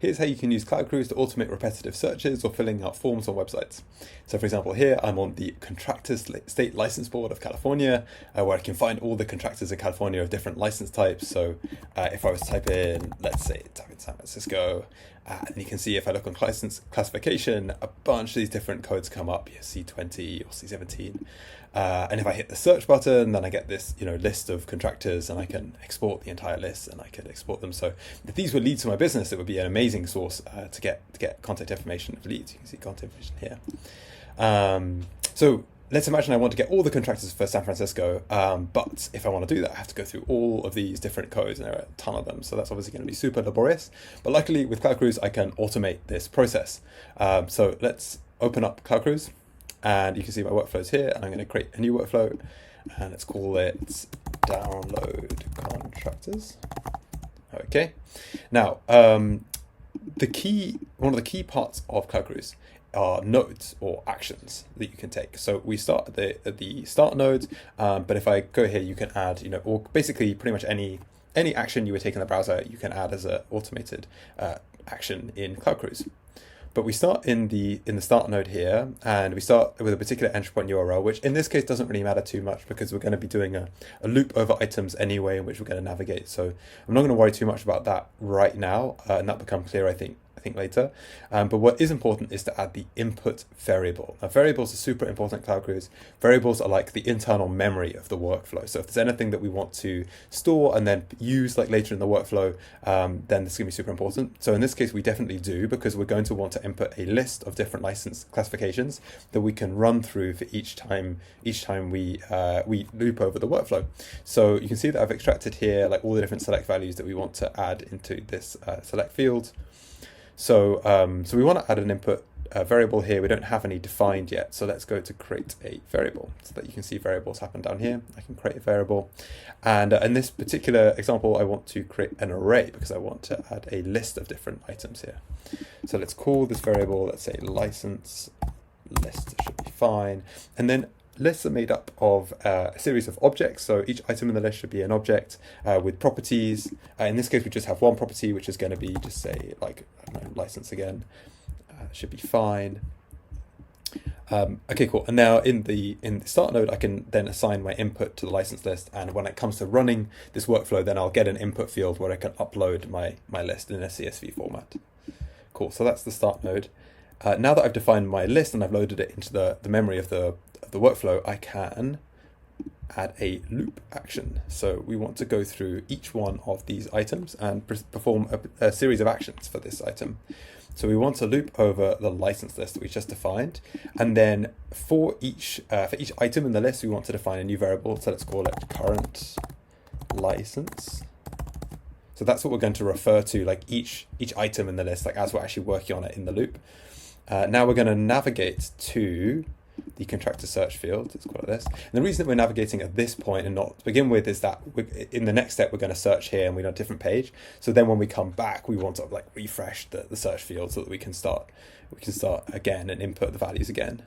here's how you can use Cloud Cruise to automate repetitive searches or filling out forms on websites. So for example, here I'm on the Contractors State License Board of California, where I can find all the contractors in California of different license types. So if I was to type in San Francisco, and you can see if I look on license classification, a bunch of these different codes come up, C20 or C17. And if I hit the search button, then I get this, list of contractors, and I can export the entire list, and I can export them. So if these were leads to my business, it would be an amazing source to get contact information of leads. You can see contact information here. So let's imagine I want to get all the contractors for San Francisco, but if I want to do that, I have to go through all of these different codes, and there are a ton of them. So that's obviously going to be super laborious. But luckily with Cloud Cruise, I can automate this process. So let's open up Cloud Cruise. And you can see my workflows here, and I'm going to create a new workflow, and let's call it download contractors. Okay. Now, one of the key parts of Cloud Cruise are nodes or actions that you can take. So we start at the start node, but if I go here, you can add, or basically pretty much any action you would take in the browser, you can add as an automated action in Cloud Cruise. But we start in the start node here, and we start with a particular entry point URL, which in this case doesn't really matter too much because we're going to be doing a loop over items anyway, in which we're going to navigate. So I'm not going to worry too much about that right now, and that becomes clear, I think later. But what is important is to add the input variable. Now, variables are super important in Cloud Cruise. Variables are like the internal memory of the workflow. So if there's anything that we want to store and then use like later in the workflow, then this is going to be super important. So in this case, we definitely do, because we're going to want to input a list of different license classifications that we can run through for each time we loop over the workflow. So you can see that I've extracted here like all the different select values that we want to add into this select field. So we want to add an input variable here. We don't have any defined yet. So let's go to create a variable so that you can see variables happen down here. I can create a variable. And in this particular example, I want to create an array because I want to add a list of different items here. So let's call this variable, let's say license list should be fine. And then lists are made up of a series of objects. So each item in the list should be an object with properties. In this case, we just have one property, which is going to be just say like, I don't know, license again. Should be fine. Okay, cool. And now in the start node, I can then assign my input to the license list. And when it comes to running this workflow, then I'll get an input field where I can upload my list in a CSV format. Cool. So that's the start node. Now that I've defined my list and I've loaded it into the memory of the workflow, I can add a loop action. So we want to go through each one of these items and perform a series of actions for this item. So we want to loop over the license list that we just defined, and then for each item in the list, we want to define a new variable. So let's call it current license. So that's what we're going to refer to, like each item in the list, like as we're actually working on it in the loop. Now we're going to navigate to the contractor search field, let's call it this. And the reason that we're navigating at this point and not to begin with is that in the next step, we're going to search here and we're on a different page. So then when we come back, we want to like refresh the search field so that we can start again and input the values again.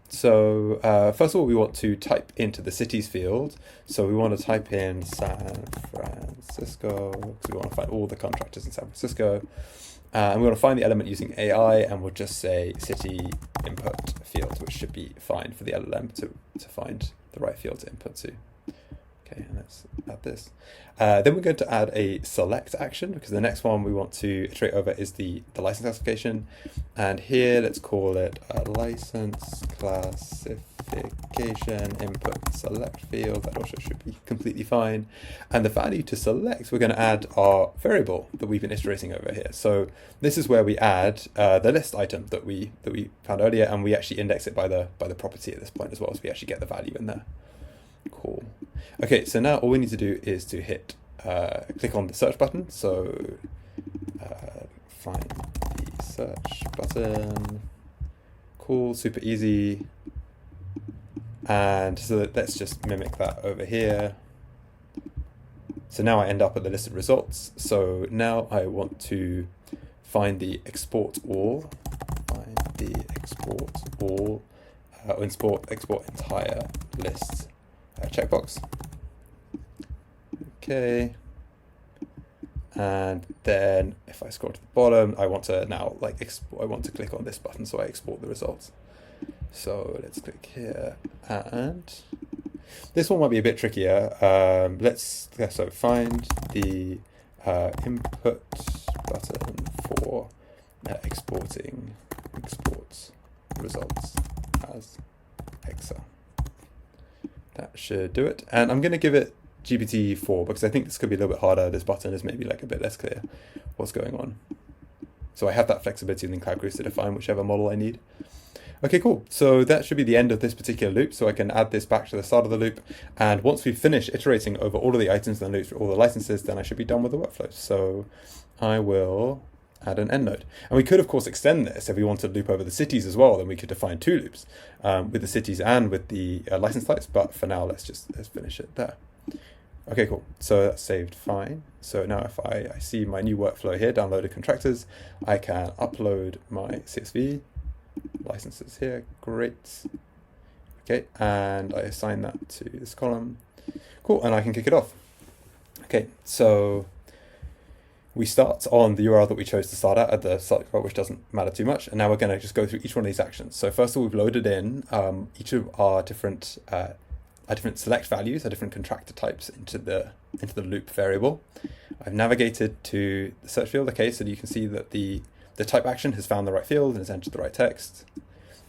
So first of all, we want to type into the cities field. So we want to type in San Francisco, because we want to find all the contractors in San Francisco. And we want to find the element using AI, and we'll just say city input field, which should be fine for the LLM to find the right field to input to. Okay, and let's add this. Then we're going to add a select action, because the next one we want to iterate over is the license classification. And here, let's call it a license classification input select field. That also should be completely fine. And the value to select, we're going to add our variable that we've been iterating over here. So this is where we add the list item that we found earlier, and we actually index it by the property at this point as well, so we actually get the value in there. Cool. Okay, so now all we need to do is to hit click on the search button. So find the search button. Cool, super easy. And so let's just mimic that over here. So now I end up at the list of results. So now I want to find the export all. Find the export all. Export entire list checkbox. Okay. And then if I scroll to the bottom, I want to now I want to click on this button so I export the results. So let's click here, and this one might be a bit trickier. So find the input button for exporting exports results as Excel. That should do it. And I'm going to give it GPT-4 because I think this could be a little bit harder. This button is maybe like a bit less clear what's going on. So I have that flexibility within Cloud Cruise to define whichever model I need. Okay, cool. So that should be the end of this particular loop. So I can add this back to the start of the loop. And once we finish iterating over all of the items in the loop through all the licenses, then I should be done with the workflow. So I will add an end node. And we could, of course, extend this. If we want to loop over the cities as well, then we could define 2 loops with the cities and with the license types. But for now, let's finish it there. Okay, cool. So that's saved fine. So now if I see my new workflow here, downloaded contractors, I can upload my CSV licenses here. Great. Okay, and I assign that to this column. Cool, and I can kick it off. Okay, so we start on the URL that we chose to start at the site URL, which doesn't matter too much. And now we're going to just go through each one of these actions. So first of all, we've loaded in each of our different select values, our different contractor types into the loop variable. I've navigated to the search field, okay, so you can see that the type action has found the right field and has entered the right text.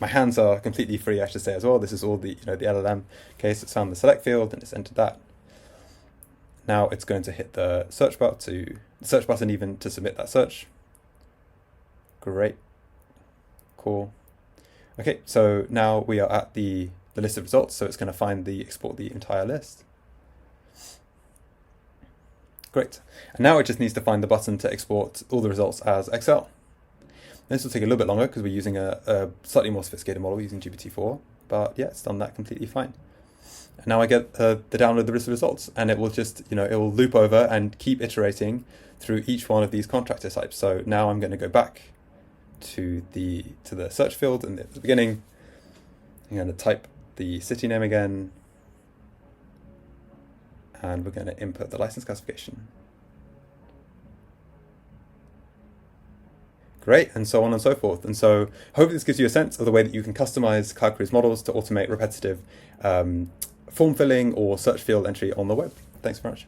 My hands are completely free, I should say as well. This is all the the LLM case. It's found the select field and it's entered that. Now it's going to hit the search button even to submit that search. Great, cool. Okay, so now we are at the list of results, so it's going to export the entire list. Great, and now it just needs to find the button to export all the results as Excel. This will take a little bit longer because we're using a slightly more sophisticated model using GPT-4, but yeah, it's done that completely fine. And now I get the download the list of results, and it will just, it will loop over and keep iterating through each one of these contractor types. So now I'm going to go back to the search field and at the beginning, I'm going to type the city name again, and we're going to input the license classification. Great, and so on and so forth. And so hopefully this gives you a sense of the way that you can customize Cloud Cruise models to automate repetitive form filling or search field entry on the web. Thanks very much.